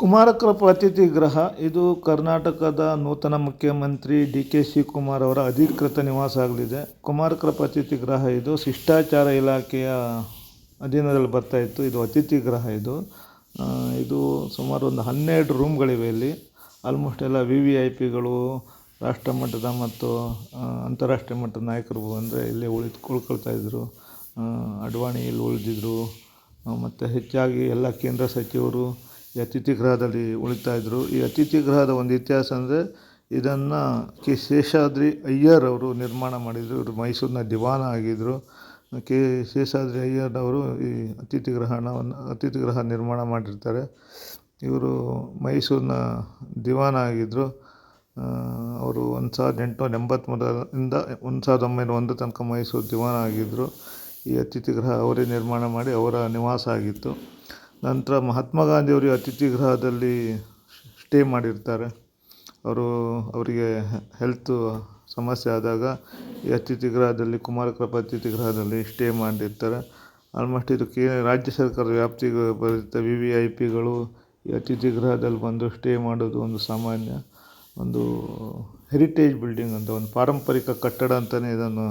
ಕುಮಾರಕೃಪ ಅತಿಥಿ ಗೃಹ ಇದು ಕರ್ನಾಟಕದ ನೂತನ ಮುಖ್ಯಮಂತ್ರಿ ಡಿ.ಕೆ. ಶಿವಕುಮಾರ್ ಅವರ ಅಧಿಕೃತ ನಿವಾಸ ಆಗಲಿದೆ. ಕುಮಾರಕೃಪ ಅತಿಥಿ ಗೃಹ ಇದು ಶಿಷ್ಟಾಚಾರ ಇಲಾಖೆಯ ಅಧೀನದಲ್ಲಿ ಬರ್ತಾ ಇತ್ತು. ಇದು ಅತಿಥಿ ಗೃಹ ಇದು ಸುಮಾರು ಒಂದು 12 ರೂಮ್ಗಳಿವೆ. ಇಲ್ಲಿ ಆಲ್ಮೋಸ್ಟ್ ಎಲ್ಲ VVIPಗಳು, ರಾಷ್ಟ್ರ ಮಟ್ಟದ ಮತ್ತು ಅಂತಾರಾಷ್ಟ್ರೀಯ ಮಟ್ಟದ ನಾಯಕರು ಅಂದರೆ ಇಲ್ಲೇ ಉಳ್ಕೊಳ್ತಾ ಇದ್ದರು. ಅಡ್ವಾಣಿ ಇಲ್ಲಿ ಉಳಿದಿದ್ರು ಮತ್ತು ಹೆಚ್ಚಾಗಿ ಎಲ್ಲ ಕೇಂದ್ರ ಸಚಿವರು ಈ ಅತಿಥಿ ಗೃಹದಲ್ಲಿ ಉಳಿತಾಯಿದ್ರು. ಈ ಅತಿಥಿ ಗೃಹದ ಒಂದು ಇತಿಹಾಸ ಅಂದರೆ ಇದನ್ನು ಕೆ ಶೇಷಾದ್ರಿ ಅಯ್ಯರ್ ಅವರು ನಿರ್ಮಾಣ ಮಾಡಿದರು. ಇವರು ಮೈಸೂರಿನ ದಿವಾನ ಆಗಿದ್ದರು. ಕೆ ಶೇಷಾದ್ರಿ ಅಯ್ಯರ್ನವರು ಈ ಅತಿಥಿ ಗೃಹ ನಿರ್ಮಾಣ ಮಾಡಿರ್ತಾರೆ. ಇವರು ಮೈಸೂರಿನ ದಿವಾನ ಆಗಿದ್ದರು. ಅವರು 1883ರಿಂದ 1901 ತನಕ ಮೈಸೂರು ದಿವಾನ ಆಗಿದ್ದರು. ಈ ಅತಿಥಿ ಗೃಹ ಅವರೇ ನಿರ್ಮಾಣ ಮಾಡಿ ಅವರ ನಿವಾಸ ಆಗಿತ್ತು. ನಂತರ ಮಹಾತ್ಮ ಗಾಂಧಿಯವರು ಅತಿಥಿ ಗೃಹದಲ್ಲಿ ಸ್ಟೇ ಮಾಡಿರ್ತಾರೆ. ಅವರಿಗೆ ಹೆಲ್ತು ಸಮಸ್ಯೆ ಆದಾಗ ಈ ಅತಿಥಿ ಗೃಹದಲ್ಲಿ, ಕುಮಾರಕೃಪ ಅತಿಥಿ ಗೃಹದಲ್ಲಿ ಸ್ಟೇ ಮಾಡಿರ್ತಾರೆ. ಆಲ್ಮೋಸ್ಟ್ ಇದು ರಾಜ್ಯ ಸರ್ಕಾರದ ವ್ಯಾಪ್ತಿಗೆ ಬರುತ್ತೆ. VVIPಗಳು ಈ ಅತಿಥಿ ಗೃಹದಲ್ಲಿ ಬಂದು ಸ್ಟೇ ಮಾಡೋದು ಒಂದು ಸಾಮಾನ್ಯ. ಒಂದು ಹೆರಿಟೇಜ್ ಬಿಲ್ಡಿಂಗ್ ಅಂತ, ಒಂದು ಪಾರಂಪರಿಕ ಕಟ್ಟಡ ಅಂತಲೇ ಇದನ್ನು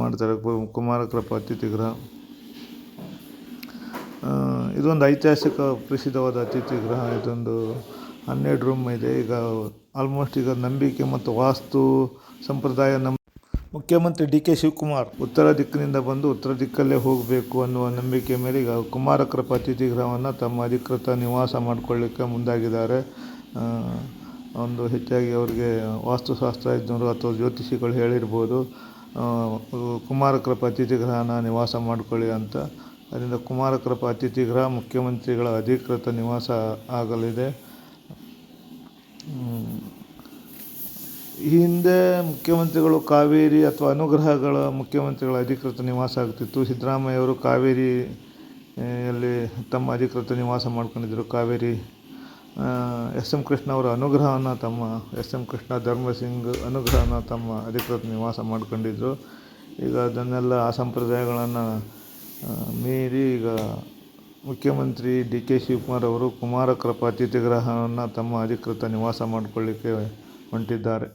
ಮಾಡ್ತಾರೆ ಕುಮಾರಕೃಪ ಅತಿಥಿ ಗೃಹ. ಇದೊಂದು ಐತಿಹಾಸಿಕ ಪ್ರಸಿದ್ಧವಾದ ಅತಿಥಿ ಗೃಹ. ಇದೊಂದು 12 ರೂಮ್ ಇದೆ. ಈಗ ಆಲ್ಮೋಸ್ಟ್ ನಂಬಿಕೆ ಮತ್ತು ವಾಸ್ತು ಸಂಪ್ರದಾಯ ಮುಖ್ಯಮಂತ್ರಿ ಡಿ.ಕೆ. ಶಿವಕುಮಾರ್ ಉತ್ತರ ದಿಕ್ಕಿನಿಂದ ಬಂದು ಉತ್ತರ ದಿಕ್ಕಲ್ಲೇ ಹೋಗಬೇಕು ಅನ್ನುವ ನಂಬಿಕೆ ಮೇಲೆ ಈಗ ಕುಮಾರಕೃಪ ಅತಿಥಿ ಗೃಹವನ್ನು ತಮ್ಮ ಅಧಿಕೃತ ನಿವಾಸ ಮಾಡಿಕೊಳ್ಳಿಕ್ಕೆ ಮುಂದಾಗಿದ್ದಾರೆ. ಒಂದು ಹೆಚ್ಚಾಗಿ ಅವರಿಗೆ ವಾಸ್ತುಶಾಸ್ತ್ರಜ್ಞರು ಅಥವಾ ಜ್ಯೋತಿಷಿಗಳು ಹೇಳಿರ್ಬೋದು, ಕುಮಾರಕೃಪ ಅತಿಥಿ ಗೃಹನ ನಿವಾಸ ಮಾಡಿಕೊಳ್ಳಿ ಅಂತ. ಅದರಿಂದ ಕುಮಾರಕೃಪ ಅತಿಥಿ ಗೃಹ ಮುಖ್ಯಮಂತ್ರಿಗಳ ಅಧಿಕೃತ ನಿವಾಸ ಆಗಲಿದೆ. ಈ ಹಿಂದೆ ಮುಖ್ಯಮಂತ್ರಿಗಳು ಕಾವೇರಿ ಅಥವಾ ಅನುಗ್ರಹಗಳ ಮುಖ್ಯಮಂತ್ರಿಗಳ ಅಧಿಕೃತ ನಿವಾಸ ಆಗ್ತಿತ್ತು. ಸಿದ್ದರಾಮಯ್ಯವರು ಕಾವೇರಿಯಲ್ಲಿ ತಮ್ಮ ಅಧಿಕೃತ ನಿವಾಸ ಮಾಡ್ಕೊಂಡಿದ್ದರು. ಕಾವೇರಿ S.M. ಕೃಷ್ಣ ಅವರ ಅನುಗ್ರಹವನ್ನು S.M. ಕೃಷ್ಣ ಧರ್ಮಸಿಂಗ್ ಅನುಗ್ರಹನ ತಮ್ಮ ಅಧಿಕೃತ ನಿವಾಸ ಮಾಡ್ಕೊಂಡಿದ್ದರು. ಈಗ ಅದನ್ನೆಲ್ಲ ಆ ಸಂಪ್ರದಾಯಗಳನ್ನು ಮೀರಿ ಈಗ ಮುಖ್ಯಮಂತ್ರಿ ಡಿ.ಕೆ. ಶಿವಕುಮಾರ್ ಅವರು ಕುಮಾರಕೃಪ ಅತಿಥಿ ಗೃಹವನ್ನು ತಮ್ಮ ಅಧಿಕೃತ ನಿವಾಸ ಮಾಡಿಕೊಳ್ಳಿಕ್ಕೆ ಹೊಂಟಿದ್ದಾರೆ.